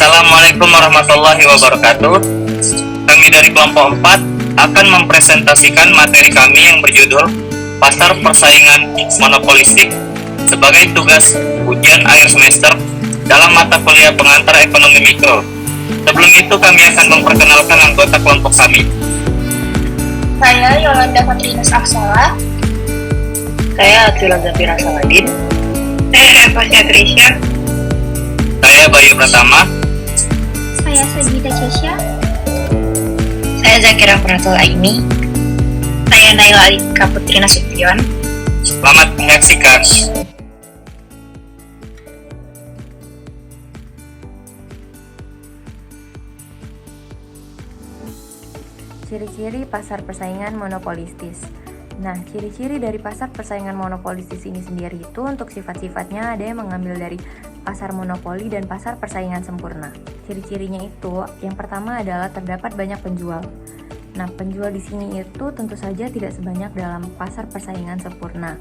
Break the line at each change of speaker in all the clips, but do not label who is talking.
Assalamualaikum warahmatullahi wabarakatuh. Kami dari kelompok 4 akan mempresentasikan materi kami yang berjudul Pasar Persaingan Monopolistik sebagai tugas ujian akhir semester dalam mata kuliah pengantar ekonomi mikro. Sebelum itu kami akan memperkenalkan anggota kelompok kami.
Saya Yolanda Patrinus Aksala.
Saya Atila Zafira Saladin.
Saya Eva Trisha.
Saya Bayu Pratama.
Saya Sagita Cesya.
Saya Zakira Pratul Aini.
Saya Naila Alika Putri Nasution.
Selamat menyaksikan.
Ciri-ciri pasar persaingan monopolistis. Nah, ciri-ciri dari pasar persaingan monopolistis ini sendiri itu untuk sifat-sifatnya ada yang mengambil dari pasar monopoli dan pasar persaingan sempurna. Ciri-cirinya itu, yang pertama adalah terdapat banyak penjual. Nah, penjual di sini itu tentu saja tidak sebanyak dalam pasar persaingan sempurna.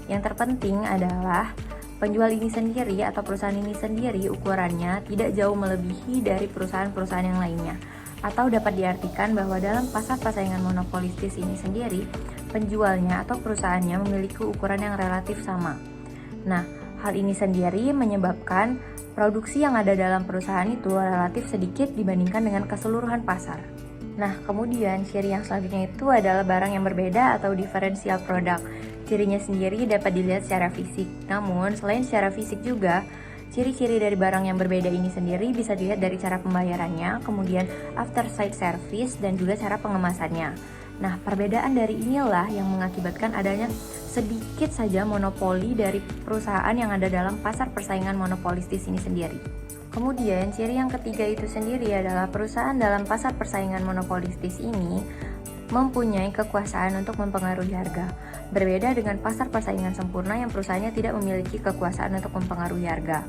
Yang terpenting adalah penjual ini sendiri atau perusahaan ini sendiri ukurannya tidak jauh melebihi dari perusahaan-perusahaan yang lainnya. Atau dapat diartikan bahwa dalam pasar persaingan monopolistis ini sendiri, penjualnya atau perusahaannya memiliki ukuran yang relatif sama. Nah, hal ini sendiri menyebabkan produksi yang ada dalam perusahaan itu relatif sedikit dibandingkan dengan keseluruhan pasar. Nah, kemudian ciri yang selanjutnya itu adalah barang yang berbeda atau diferensial produk. Cirinya sendiri dapat dilihat secara fisik. Namun, selain secara fisik juga, ciri-ciri dari barang yang berbeda ini sendiri bisa dilihat dari cara pembayarannya, kemudian after site service, dan juga cara pengemasannya. Nah, perbedaan dari inilah yang mengakibatkan adanya sedikit saja monopoli dari perusahaan yang ada dalam pasar persaingan monopolistis ini sendiri. Kemudian, ciri yang ketiga itu sendiri adalah perusahaan dalam pasar persaingan monopolistis ini mempunyai kekuasaan untuk mempengaruhi harga. Berbeda dengan pasar persaingan sempurna yang perusahaannya tidak memiliki kekuasaan untuk mempengaruhi harga.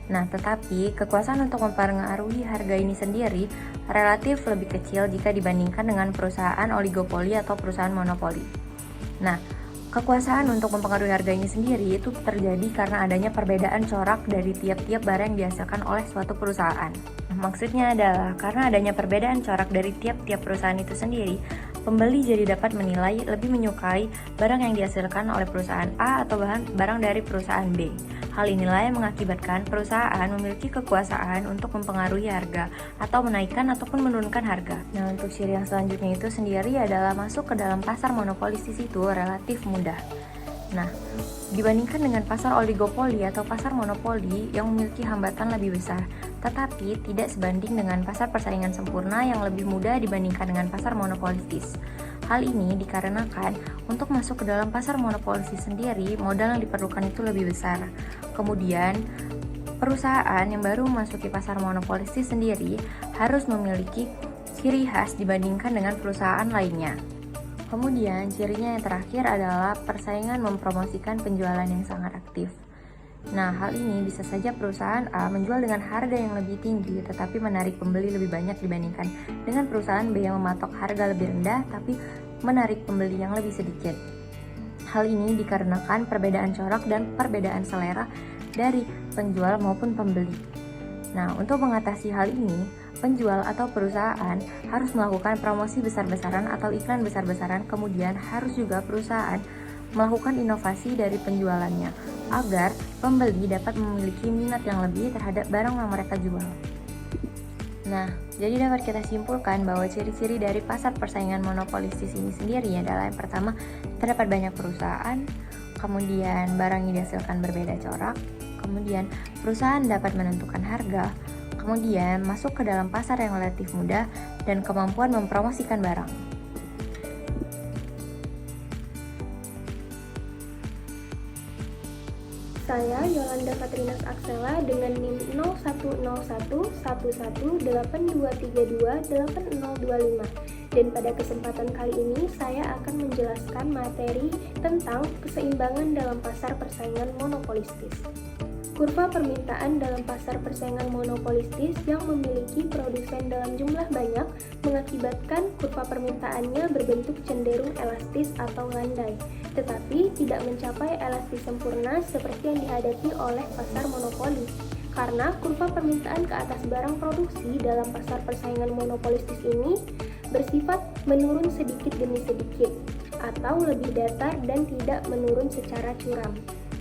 Nah, tetapi kekuasaan untuk mempengaruhi harga ini sendiri relatif lebih kecil jika dibandingkan dengan perusahaan oligopoli atau perusahaan monopoli. Nah, kekuasaan untuk mempengaruhi harga ini sendiri itu terjadi karena adanya perbedaan corak dari tiap-tiap barang yang dihasilkan oleh suatu perusahaan. Maksudnya adalah karena adanya perbedaan corak dari tiap-tiap perusahaan itu sendiri, pembeli jadi dapat menilai lebih menyukai barang yang dihasilkan oleh perusahaan A atau barang dari perusahaan B. Hal inilah yang mengakibatkan perusahaan memiliki kekuasaan untuk mempengaruhi harga atau menaikkan ataupun menurunkan harga. Nah, untuk ciri yang selanjutnya itu sendiri adalah masuk ke dalam pasar monopolistis itu relatif mudah. Nah, dibandingkan dengan pasar oligopoli atau pasar monopoli yang memiliki hambatan lebih besar, tetapi tidak sebanding dengan pasar persaingan sempurna yang lebih mudah dibandingkan dengan pasar monopolistis. Hal ini dikarenakan untuk masuk ke dalam pasar monopolistis sendiri, modal yang diperlukan itu lebih besar. Kemudian, perusahaan yang baru memasuki pasar monopolistis sendiri harus memiliki ciri khas dibandingkan dengan perusahaan lainnya. Kemudian, cirinya yang terakhir adalah persaingan mempromosikan penjualan yang sangat aktif. Nah, hal ini bisa saja perusahaan A menjual dengan harga yang lebih tinggi tetapi menarik pembeli lebih banyak dibandingkan dengan perusahaan B yang mematok harga lebih rendah tapi menarik pembeli yang lebih sedikit. Hal ini dikarenakan perbedaan corak dan perbedaan selera dari penjual maupun pembeli. Nah, untuk mengatasi hal ini, penjual atau perusahaan harus melakukan promosi besar-besaran atau iklan besar-besaran, kemudian harus juga perusahaan melakukan inovasi dari penjualannya agar pembeli dapat memiliki minat yang lebih terhadap barang yang mereka jual. Nah, jadi dapat kita simpulkan bahwa ciri-ciri dari pasar persaingan monopolistis ini sendiri adalah yang pertama, terdapat banyak perusahaan, kemudian barang yang dihasilkan berbeda corak, kemudian perusahaan dapat menentukan harga, kemudian masuk ke dalam pasar yang relatif mudah, dan kemampuan mempromosikan barang.
Saya Yolanda Patrinas Aksela dengan NIM 01111182328025, dan pada kesempatan kali ini saya akan menjelaskan materi tentang keseimbangan dalam pasar persaingan monopolistis. Kurva permintaan dalam pasar persaingan monopolistis yang memiliki produsen dalam jumlah banyak mengakibatkan kurva permintaannya berbentuk cenderung elastis atau landai, tetapi tidak mencapai elastis sempurna seperti yang dihadapi oleh pasar monopoli. Karena kurva permintaan ke atas barang produksi dalam pasar persaingan monopolistis ini bersifat menurun sedikit demi sedikit, atau lebih datar dan tidak menurun secara curam.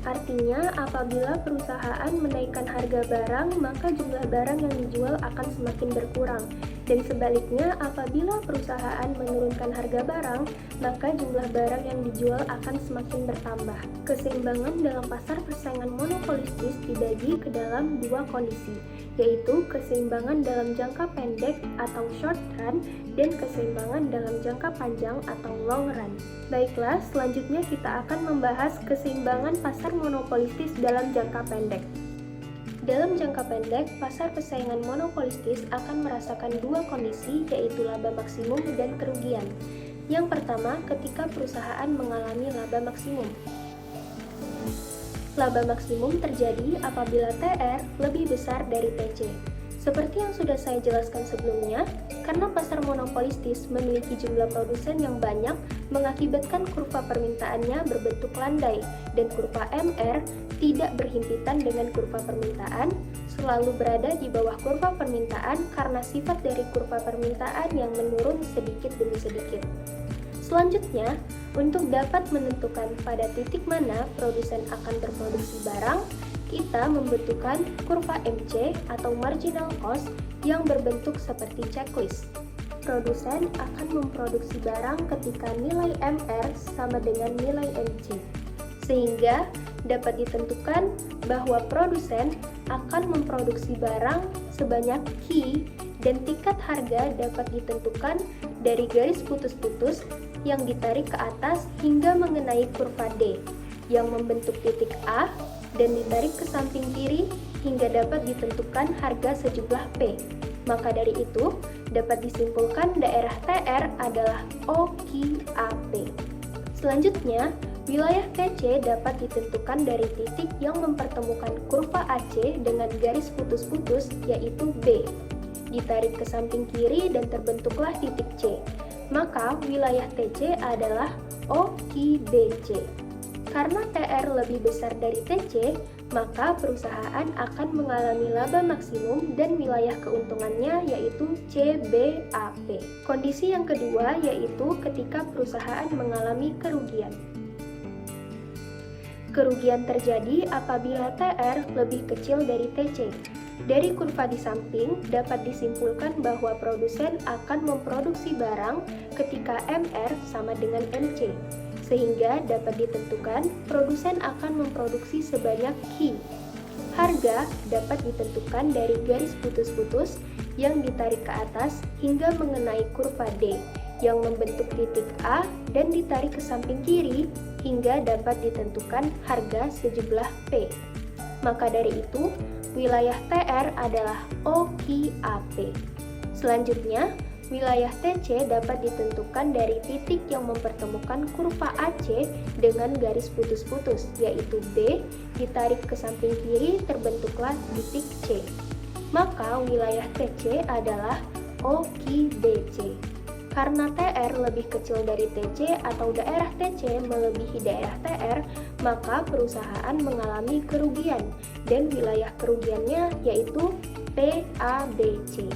Artinya, apabila perusahaan menaikkan harga barang, maka jumlah barang yang dijual akan semakin berkurang. Dan sebaliknya, apabila perusahaan menurunkan harga barang, maka jumlah barang yang dijual akan semakin bertambah. Keseimbangan dalam pasar persaingan monopolistis dibagi ke dalam dua kondisi, yaitu keseimbangan dalam jangka pendek atau short run dan keseimbangan dalam jangka panjang atau long run. Baiklah, selanjutnya kita akan membahas keseimbangan pasar monopolistis dalam jangka pendek. Dalam jangka pendek, pasar persaingan monopolistis akan merasakan dua kondisi, yaitu laba maksimum dan kerugian. Yang pertama, ketika perusahaan mengalami laba maksimum. Laba maksimum terjadi apabila TR lebih besar dari TC. Seperti yang sudah saya jelaskan sebelumnya, karena pasar monopolistis memiliki jumlah produsen yang banyak, mengakibatkan kurva permintaannya berbentuk landai, dan kurva MR tidak berhimpitan dengan kurva permintaan, selalu berada di bawah kurva permintaan karena sifat dari kurva permintaan yang menurun sedikit demi sedikit. Selanjutnya, untuk dapat menentukan pada titik mana produsen akan berproduksi barang, kita membutuhkan kurva MC atau marginal cost yang berbentuk seperti checklist. Produsen akan memproduksi barang ketika nilai MR sama dengan nilai MC, sehingga dapat ditentukan bahwa produsen akan memproduksi barang sebanyak Q dan tingkat harga dapat ditentukan dari garis putus-putus yang ditarik ke atas hingga mengenai kurva D yang membentuk titik A dan ditarik ke samping kiri hingga dapat ditentukan harga sejumlah P. Maka dari itu, dapat disimpulkan daerah TR adalah OQAP. Selanjutnya, wilayah TC dapat ditentukan dari titik yang mempertemukan kurva AC dengan garis putus-putus yaitu B. Ditarik ke samping kiri dan terbentuklah titik C. Maka wilayah TC adalah OQBC. Karena TR lebih besar dari TC, maka perusahaan akan mengalami laba maksimum dan wilayah keuntungannya yaitu CBAP. Kondisi yang kedua yaitu ketika perusahaan mengalami kerugian. Kerugian terjadi apabila TR lebih kecil dari TC. Dari kurva di samping dapat disimpulkan bahwa produsen akan memproduksi barang ketika MR sama dengan MC, sehingga dapat ditentukan produsen akan memproduksi sebanyak Q. Harga dapat ditentukan dari garis putus-putus yang ditarik ke atas hingga mengenai kurva D yang membentuk titik A dan ditarik ke samping kiri hingga dapat ditentukan harga sejumlah P. Maka dari itu, wilayah TR adalah OQAP. Selanjutnya, wilayah TC dapat ditentukan dari titik yang mempertemukan kurva AC dengan garis putus-putus, yaitu B, ditarik ke samping kiri terbentuklah titik C. Maka wilayah TC adalah OQBC. Karena TR lebih kecil dari TC atau daerah TC melebihi daerah TR, maka perusahaan mengalami kerugian dan wilayah kerugiannya yaitu PABC.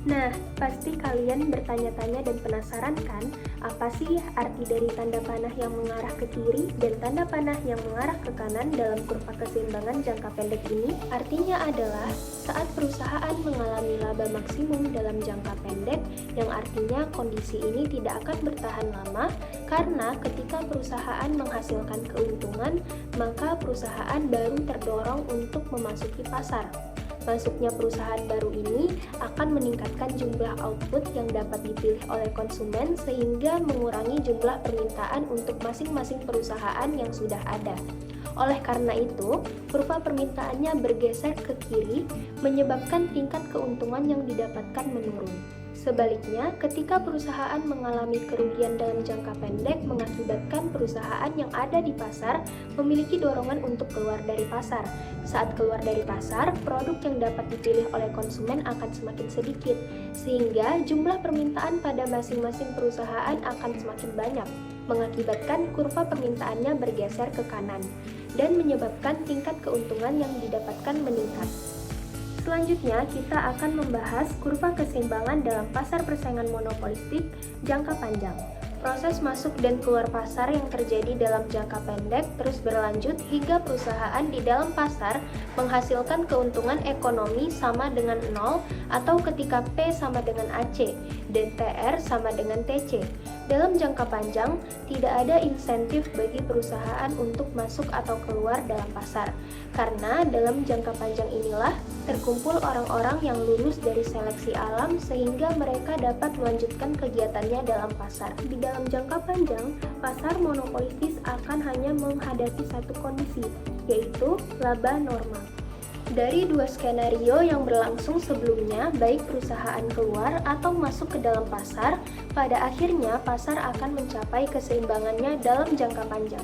Nah, pasti kalian bertanya-tanya dan penasaran kan, apa sih arti dari tanda panah yang mengarah ke kiri dan tanda panah yang mengarah ke kanan dalam kurva keseimbangan jangka pendek ini? Artinya adalah saat perusahaan mengalami laba maksimum dalam jangka pendek, yang artinya kondisi ini tidak akan bertahan lama, karena ketika perusahaan menghasilkan keuntungan, maka perusahaan baru terdorong untuk memasuki pasar. Masuknya perusahaan baru ini akan meningkatkan jumlah output yang dapat dipilih oleh konsumen sehingga mengurangi jumlah permintaan untuk masing-masing perusahaan yang sudah ada. Oleh karena itu, kurva permintaannya bergeser ke kiri, menyebabkan tingkat keuntungan yang didapatkan menurun. Sebaliknya, ketika perusahaan mengalami kerugian dalam jangka pendek mengakibatkan perusahaan yang ada di pasar memiliki dorongan untuk keluar dari pasar. Saat keluar dari pasar, produk yang dapat dipilih oleh konsumen akan semakin sedikit, sehingga jumlah permintaan pada masing-masing perusahaan akan semakin banyak, mengakibatkan kurva permintaannya bergeser ke kanan, dan menyebabkan tingkat keuntungan yang didapatkan meningkat. Selanjutnya, kita akan membahas kurva keseimbangan dalam pasar persaingan monopolistik jangka panjang. Proses masuk dan keluar pasar yang terjadi dalam jangka pendek terus berlanjut hingga perusahaan di dalam pasar menghasilkan keuntungan ekonomi sama dengan 0 atau ketika P sama dengan AC dan TR sama dengan TC. Dalam jangka panjang, tidak ada insentif bagi perusahaan untuk masuk atau keluar dalam pasar, karena dalam jangka panjang inilah terkumpul orang-orang yang lulus dari seleksi alam sehingga mereka dapat melanjutkan kegiatannya dalam pasar. Di dalam jangka panjang, pasar monopolistis akan hanya menghadapi satu kondisi, yaitu laba normal. Dari dua skenario yang berlangsung sebelumnya, baik perusahaan keluar atau masuk ke dalam pasar, pada akhirnya pasar akan mencapai keseimbangannya dalam jangka panjang.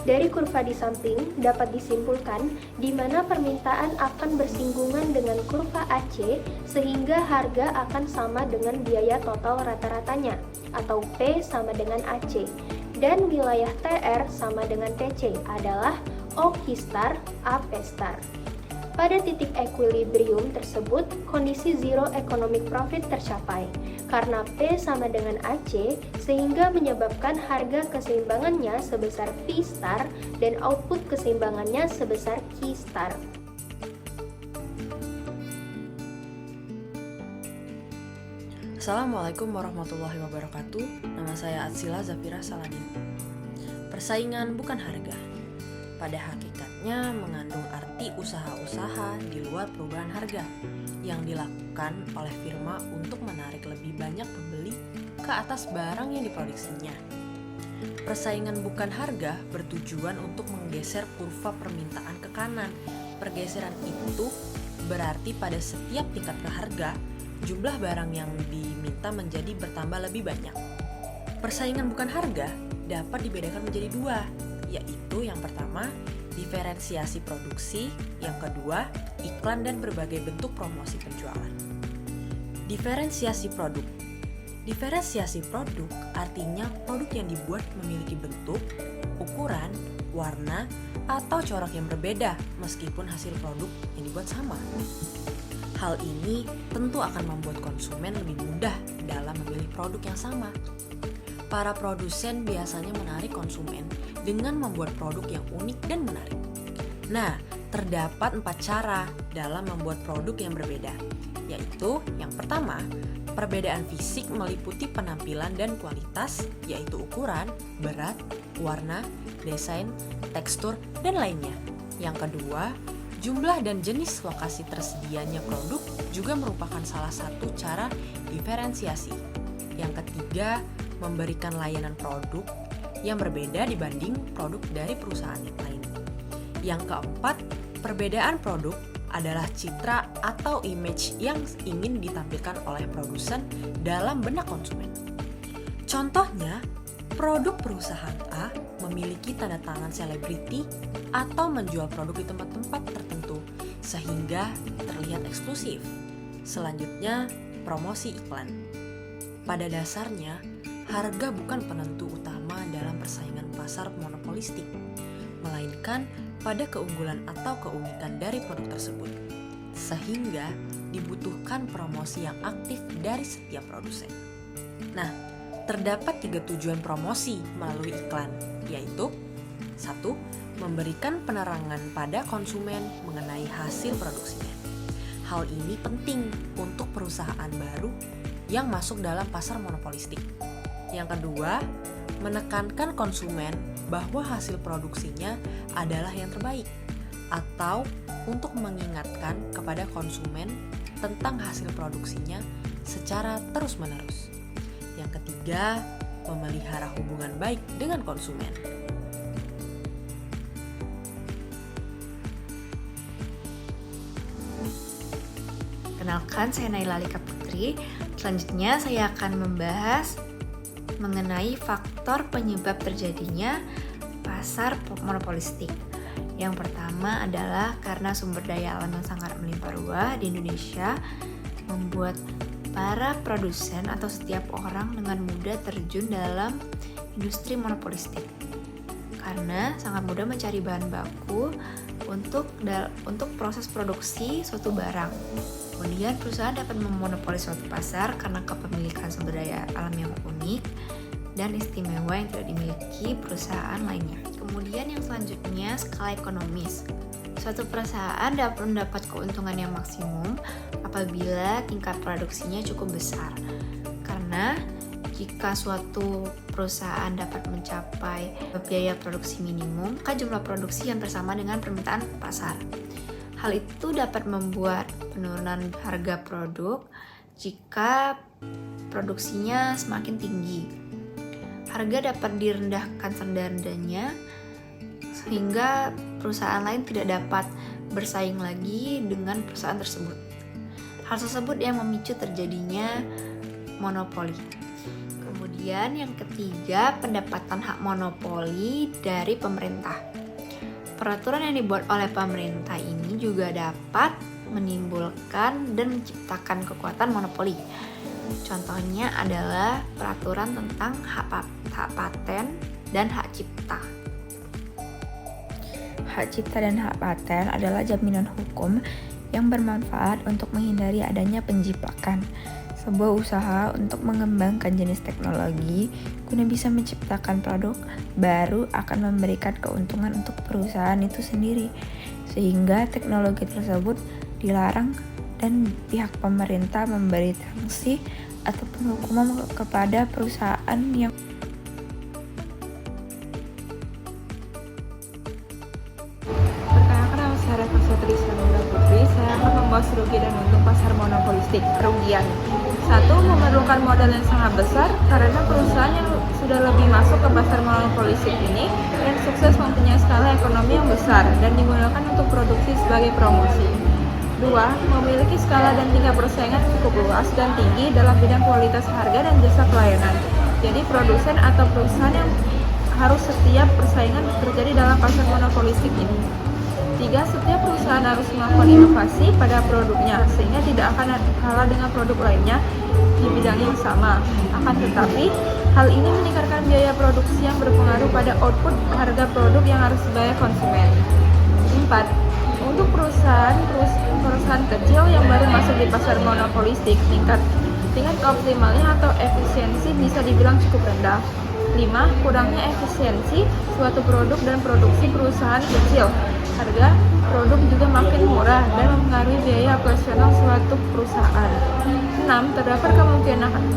Dari kurva di samping dapat disimpulkan di mana permintaan akan bersinggungan dengan kurva AC sehingga harga akan sama dengan biaya total rata-ratanya atau P sama dengan AC dan wilayah TR sama dengan TC adalah OQ star AP star. Pada titik equilibrium tersebut, kondisi zero economic profit tercapai karena P sama dengan AC sehingga menyebabkan harga keseimbangannya sebesar P star dan output keseimbangannya sebesar Q star.
Assalamualaikum warahmatullahi wabarakatuh. Nama saya Atsila Zafira Saladin. Persaingan bukan harga. Pada hakikatnya mengandung arti usaha-usaha di luar perubahan harga yang dilakukan oleh firma untuk menarik lebih banyak pembeli ke atas barang yang diproduksinya. Persaingan bukan harga bertujuan untuk menggeser kurva permintaan ke kanan. Pergeseran itu berarti pada setiap tingkat harga, jumlah barang yang diminta menjadi bertambah lebih banyak. Persaingan bukan harga dapat dibedakan menjadi dua, yaitu yang pertama, diferensiasi produksi, yang kedua, iklan dan berbagai bentuk promosi penjualan. Diferensiasi produk. Diferensiasi produk artinya produk yang dibuat memiliki bentuk, ukuran, warna, atau corak yang berbeda meskipun hasil produk yang dibuat sama. Hal ini tentu akan membuat konsumen lebih mudah dalam memilih produk yang sama. Para produsen biasanya menarik konsumen dengan membuat produk yang unik dan menarik. Nah, terdapat 4 cara dalam membuat produk yang berbeda, yaitu yang pertama, perbedaan fisik meliputi penampilan dan kualitas, yaitu ukuran, berat, warna, desain, tekstur, dan lainnya. Yang kedua, jumlah dan jenis lokasi tersedianya produk juga merupakan salah satu cara diferensiasi. Yang ketiga, memberikan layanan produk yang berbeda dibanding produk dari perusahaan yang lain. Yang keempat, perbedaan produk adalah citra atau image yang ingin ditampilkan oleh produsen dalam benak konsumen. Contohnya, produk perusahaan A memiliki tanda tangan selebriti atau menjual produk di tempat-tempat tertentu sehingga terlihat eksklusif. Selanjutnya, promosi iklan. Pada dasarnya, harga bukan penentu utama dalam persaingan pasar monopolistik, melainkan pada keunggulan atau keunikan dari produk tersebut. Sehingga dibutuhkan promosi yang aktif dari setiap produsen. Nah, terdapat 3 tujuan promosi melalui iklan, yaitu 1. Memberikan penerangan pada konsumen mengenai hasil produksinya. Hal ini penting untuk perusahaan baru yang masuk dalam pasar monopolistik. Yang kedua, menekankan konsumen bahwa hasil produksinya adalah yang terbaik, atau untuk mengingatkan kepada konsumen tentang hasil produksinya secara terus-menerus. Yang ketiga, memelihara hubungan baik dengan konsumen.
Kenalkan, saya Naila Alika Putri.
Putri. Selanjutnya saya akan membahas mengenai faktor penyebab terjadinya pasar monopolistik. Yang pertama adalah karena sumber daya alam yang sangat melimpah ruah di Indonesia membuat para produsen atau setiap orang dengan mudah terjun dalam industri monopolistik. Karena sangat mudah mencari bahan baku untuk proses produksi suatu barang. Kemudian perusahaan dapat memonopoli suatu pasar karena kepemilikan sumber daya alam yang unik dan istimewa yang tidak dimiliki perusahaan lainnya. Kemudian yang selanjutnya, skala ekonomis. Suatu perusahaan dapat mendapat keuntungan yang maksimum apabila tingkat produksinya cukup besar. Karena jika suatu perusahaan dapat mencapai biaya produksi minimum, maka jumlah produksi yang bersama dengan permintaan pasar. Hal itu dapat membuat penurunan harga produk jika produksinya semakin tinggi. Harga dapat direndahkan serendah-rendahnya sehingga perusahaan lain tidak dapat bersaing lagi dengan perusahaan tersebut. Hal tersebut yang memicu terjadinya monopoli. Kemudian yang ketiga, pendapatan hak monopoli dari pemerintah. Peraturan yang dibuat oleh pemerintah ini juga dapat menimbulkan dan menciptakan kekuatan monopoli. Contohnya adalah peraturan tentang hak paten dan hak cipta.
Hak cipta dan hak paten adalah jaminan hukum yang bermanfaat untuk menghindari adanya penjiplakan. Sebuah usaha untuk mengembangkan jenis teknologi guna bisa menciptakan produk baru akan memberikan keuntungan untuk perusahaan itu sendiri, sehingga teknologi tersebut dilarang dan pihak pemerintah memberi sanksi ataupun hukuman kepada perusahaan yang
Perkenalkan, nama saya Putri. Saya akan membahas rugi dan untung pasar monopolistik. Kerugian. 1. Memerlukan modal yang sangat besar karena perusahaan yang sudah lebih masuk ke pasar monopolistik ini dan sukses mempunyai skala ekonomi yang besar dan digunakan untuk produksi sebagai promosi. 2. Memiliki skala dan tingkat persaingan cukup luas dan tinggi dalam bidang kualitas harga dan jasa pelayanan. Jadi produsen atau perusahaan yang harus setiap persaingan terjadi dalam pasar monopolistik ini. 3. Setiap perusahaan harus melakukan inovasi pada produknya sehingga tidak akan kalah dengan produk lainnya di bidang yang sama. Akan tetapi, hal ini meningkatkan biaya produksi yang berpengaruh pada output harga produk yang harus dibayar konsumen. 4. Untuk perusahaan kecil yang baru masuk di pasar monopolistik, tingkat optimalnya atau efisiensi bisa dibilang cukup rendah. 5. Kurangnya efisiensi suatu produk dan produksi perusahaan kecil. Harga produk juga makin murah dan mempengaruhi biaya operasional suatu perusahaan. 6. Terdapat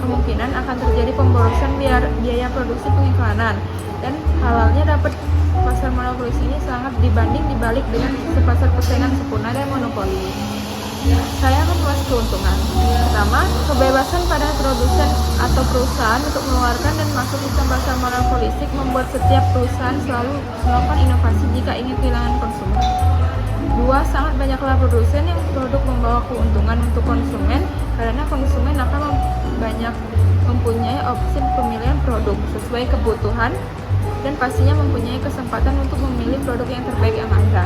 kemungkinan akan terjadi pemborosan biaya produksi pengiklanan dan halalnya dapat pasar monopolis ini sangat dibalik dengan pasar persaingan sempurna dan monopoli. Saya akan membahas keuntungan. Pertama, kebebasan pada produsen atau perusahaan untuk mengeluarkan dan masuk sistem pasar monopolistik membuat setiap perusahaan selalu melakukan inovasi jika ingin kehilangan konsumen. 2. Sangat banyaklah produsen yang produk membawa keuntungan untuk konsumen karena konsumen akan banyak mempunyai opsi pemilihan produk sesuai kebutuhan dan pastinya mempunyai kesempatan untuk memilih produk yang terbaik yang ada.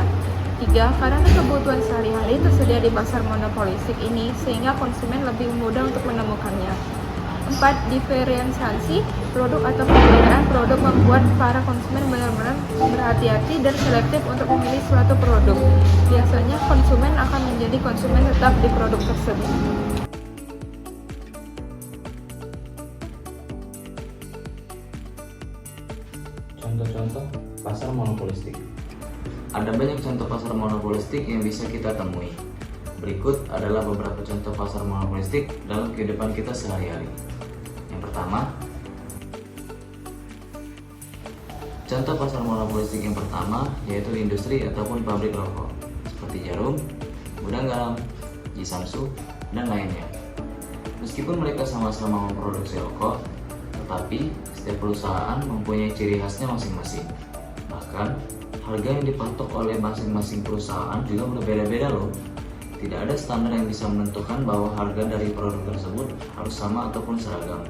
3. Karena kebutuhan sehari-hari tersedia di pasar monopolistik ini sehingga konsumen lebih mudah untuk menemukannya. 4. Diferensiasi produk atau perbedaan produk membuat para konsumen benar-benar berhati-hati dan selektif untuk memilih suatu produk. Biasanya konsumen akan menjadi konsumen tetap di produk tersebut.
Contoh-contoh pasar monopolistik. Ada banyak contoh pasar monopolistik yang bisa kita temui. Berikut adalah beberapa contoh pasar monopolistik dalam kehidupan kita sehari-hari. Yang pertama, contoh pasar monopolistik yang pertama yaitu industri ataupun pabrik rokok seperti Jarum, Gudang Garam, Jisamsu, dan lainnya. Meskipun mereka sama-sama memproduksi rokok, tetapi setiap perusahaan mempunyai ciri khasnya masing-masing. Bahkan, harga yang dipatok oleh masing-masing perusahaan juga berbeda-beda loh. Tidak ada standar yang bisa menentukan bahwa harga dari produk tersebut harus sama ataupun seragam.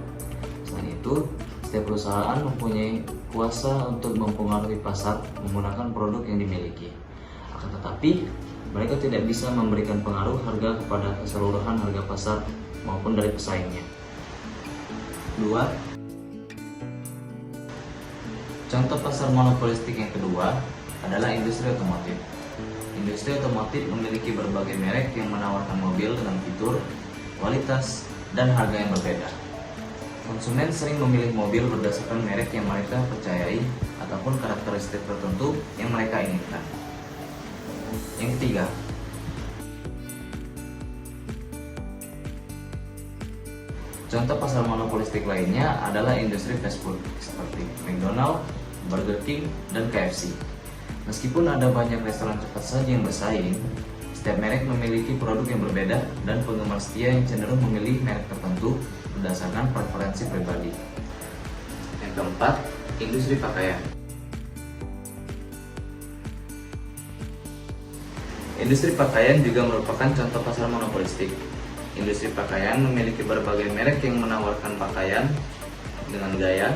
Selain itu, setiap perusahaan mempunyai kuasa untuk mempengaruhi pasar menggunakan produk yang dimiliki. Akan tetapi, mereka tidak bisa memberikan pengaruh harga kepada keseluruhan harga pasar maupun dari pesaingnya. 2. Contoh pasar monopolistik yang kedua adalah industri otomotif. Industri otomotif memiliki berbagai merek yang menawarkan mobil dengan fitur, kualitas, dan harga yang berbeda. Konsumen sering memilih mobil berdasarkan merek yang mereka percayai ataupun karakteristik tertentu yang mereka inginkan. Yang ketiga, contoh pasar monopolistik lainnya adalah industri fast food seperti McDonald's, Burger King, dan KFC. Meskipun ada banyak restoran cepat saji yang bersaing, setiap merek memiliki produk yang berbeda dan penggemar setia yang cenderung memilih merek tertentu berdasarkan preferensi pribadi. Yang keempat, industri pakaian. Industri pakaian juga merupakan contoh pasar monopolistik. Industri pakaian memiliki berbagai merek yang menawarkan pakaian dengan gaya,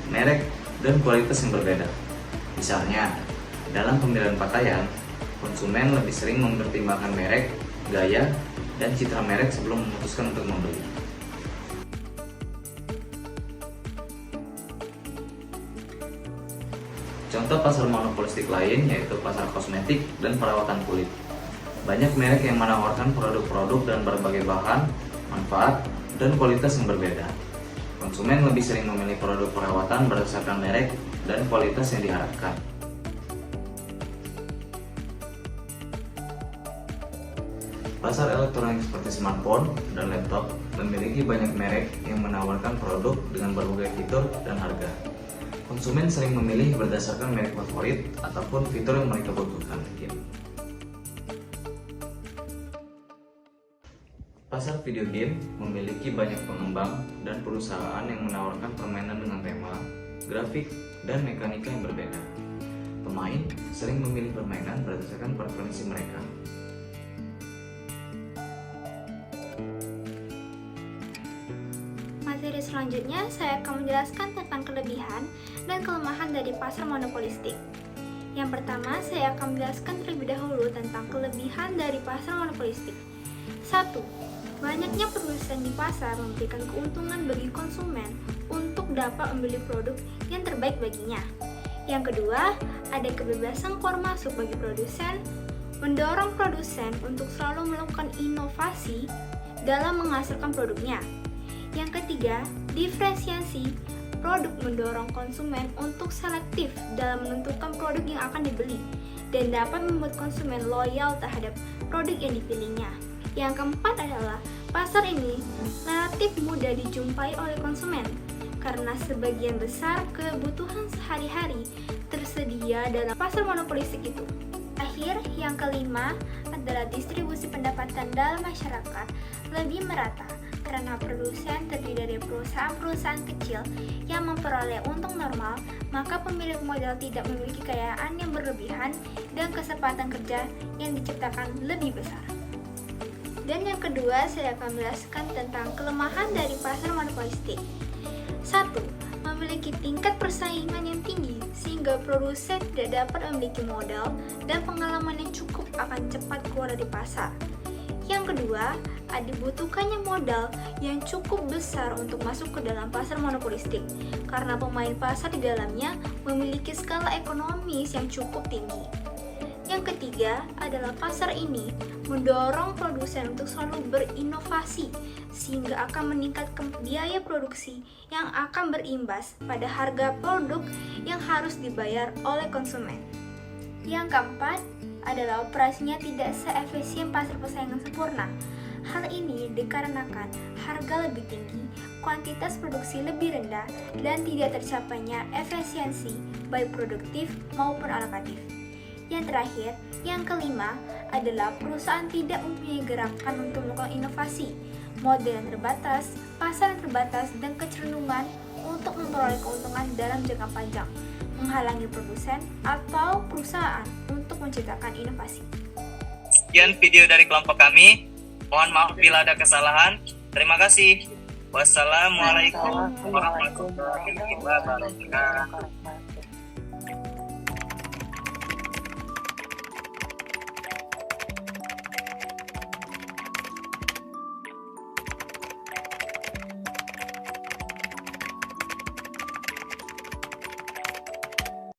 merek, dan kualitas yang berbeda. Misalnya, dalam pemilihan pakaian, konsumen lebih sering mempertimbangkan merek, gaya, dan citra merek sebelum memutuskan untuk membeli. Contoh pasar monopolistik lain yaitu pasar kosmetik dan perawatan kulit. Banyak merek yang menawarkan produk-produk dan berbagai bahan, manfaat, dan kualitas yang berbeda. Konsumen lebih sering memilih produk perawatan berdasarkan merek dan kualitas yang diharapkan. Pasar elektronik seperti smartphone dan laptop memiliki banyak merek yang menawarkan produk dengan berbagai fitur dan harga. Konsumen sering memilih berdasarkan merek favorit ataupun fitur yang mereka butuhkan. Pasar video game memiliki banyak pengembang dan perusahaan yang menawarkan permainan dengan tema, grafik, dan mekanika yang berbeda. Pemain sering memilih permainan berdasarkan preferensi mereka.
Materi selanjutnya saya akan menjelaskan tentang kelebihan dan kelemahan dari pasar monopolistik. Yang pertama, saya akan menjelaskan terlebih dahulu tentang kelebihan dari pasar monopolistik. 1. Banyaknya produsen di pasar memberikan keuntungan bagi konsumen untuk dapat membeli produk yang terbaik baginya. Yang kedua, ada kebebasan keluar masuk bagi produsen, mendorong produsen untuk selalu melakukan inovasi dalam menghasilkan produknya. Yang ketiga, diferensiasi produk mendorong konsumen untuk selektif dalam menentukan produk yang akan dibeli dan dapat membuat konsumen loyal terhadap produk yang dipilihnya. Yang keempat adalah pasar ini relatif mudah dijumpai oleh konsumen karena sebagian besar kebutuhan sehari-hari tersedia dalam pasar monopolistik itu. Akhir, yang kelima adalah distribusi pendapatan dalam masyarakat lebih merata karena produsen terdiri dari perusahaan-perusahaan kecil yang memperoleh untung normal, maka pemilik modal tidak memiliki kekayaan yang berlebihan dan kesempatan kerja yang diciptakan lebih besar. Dan yang kedua, saya akan menjelaskan tentang kelemahan dari pasar monopolistik. 1. Memiliki tingkat persaingan yang tinggi sehingga produsen tidak dapat memiliki modal dan pengalaman yang cukup akan cepat keluar dari pasar. Yang kedua, ada dibutuhkannya modal yang cukup besar untuk masuk ke dalam pasar monopolistik karena pemain pasar di dalamnya memiliki skala ekonomis yang cukup tinggi. Yang ketiga adalah pasar ini mendorong produsen untuk selalu berinovasi sehingga akan meningkatkan biaya produksi yang akan berimbas pada harga produk yang harus dibayar oleh konsumen. Yang keempat adalah operasinya tidak seefisien pasar persaingan sempurna. Hal ini dikarenakan harga lebih tinggi, kuantitas produksi lebih rendah, dan tidak tercapainya efisiensi baik produktif maupun alokatif. Yang terakhir, yang kelima adalah perusahaan tidak mempunyai gerakan untuk melakukan inovasi, model yang terbatas, pasar yang terbatas, dan kecenderungan untuk memperoleh keuntungan dalam jangka panjang, menghalangi produsen atau perusahaan untuk menciptakan inovasi.
Sekian video dari kelompok kami. Mohon maaf bila ada kesalahan. Terima kasih. Wassalamualaikum warahmatullahi wabarakatuh.